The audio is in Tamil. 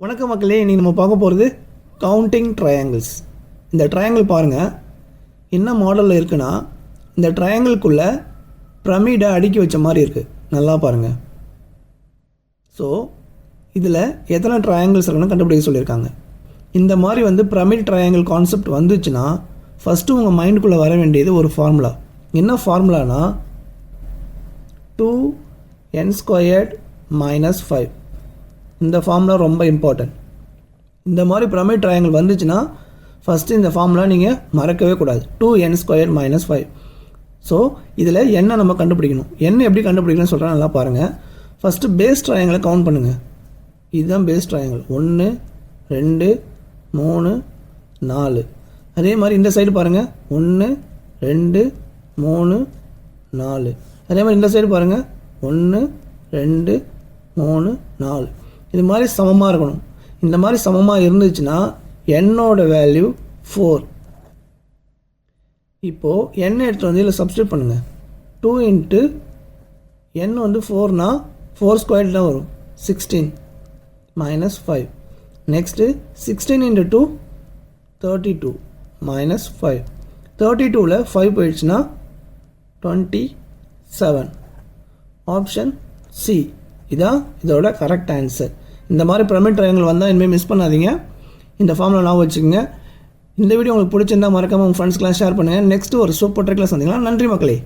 வணக்கம் மக்களே, இன்றைக்கி நம்ம பார்க்க போகிறது கவுண்டிங் ட்ரையாங்கிள்ஸ். இந்த ட்ரையாங்கிள் பாருங்கள் என்ன மாடலில் இருக்குன்னா, இந்த ட்ரையாங்கிள்குள்ளே பிரமிடை அடுக்கி வச்ச மாதிரி இருக்குது. நல்லா பாருங்கள். ஸோ இதில் எத்தனை ட்ரையாங்கிள்ஸ் இருக்குன்னு கண்டுபிடிக்க சொல்லியிருக்காங்க. இந்த மாதிரி பிரமிட் ட்ரையாங்கிள் கான்செப்ட் வந்துச்சுன்னா ஃபஸ்ட்டு உங்கள் மைண்டுக்குள்ளே வர வேண்டியது ஒரு ஃபார்முலா. என்ன ஃபார்முலானா 2n² - 5. இந்த ஃபார்முலா ரொம்ப இம்பார்ட்டன்ட். இந்த மாதிரி பிரமிட் ட்ரையாங்கிள் வந்துச்சுன்னா ஃபஸ்ட்டு இந்த ஃபார்முலா நீங்கள் மறக்கவே கூடாது. 2n² - 5. ஸோ இதில் என்ன நம்ம கண்டுபிடிக்கணும். என்ன எப்படி கண்டுபிடிக்கணும்னு சொல்கிறேன், நல்லா பாருங்கள். ஃபஸ்ட்டு பேஸ் ட்ரையாங்கிளை கவுண்ட் பண்ணுங்கள். இதுதான் பேஸ் ட்ரையாங்கிள். 1 2 3 4. அதே மாதிரி இந்த சைடு பாருங்கள், 1 2 3 4. அதே மாதிரி இந்த சைடு பாருங்கள், 1 2 3 4. இது மாதிரி சமமாக இருக்கணும். இந்த மாதிரி சமமாக இருந்துச்சுன்னா என்னோட வேல்யூ 4. இப்போது n எடுத்து இதில் சப்ஸ்டியூட் பண்ணுங்கள். 2 × n 4னா 4² தான் வரும். 16 - 5. நெக்ஸ்ட்டு 16 × 2 32 - 5. 32ல் 5 போயிடுச்சுன்னா 27. ஆப்ஷன் சி இதான் இதோட கரெக்ட் ஆன்சர். இந்த மாதிரி பிரமிட் ட்ரையாங்கிள் வந்தால் இனிமேல் மிஸ் பண்ணாதீங்க. இந்த ஃபார்மில் நான் வச்சுக்கோங்க. இந்த வீடியோ உங்களுக்கு பிடிச்சிருந்தால் மறக்காமல் உங்கள் ஃப்ரெண்ட்ஸ்க்கெலாம் ஷேர் பண்ணுங்கள். நெக்ஸ்ட்டு ஒரு சூப்பர் ட்ரிக்கில் சந்திக்கலாம். நன்றி மக்களே.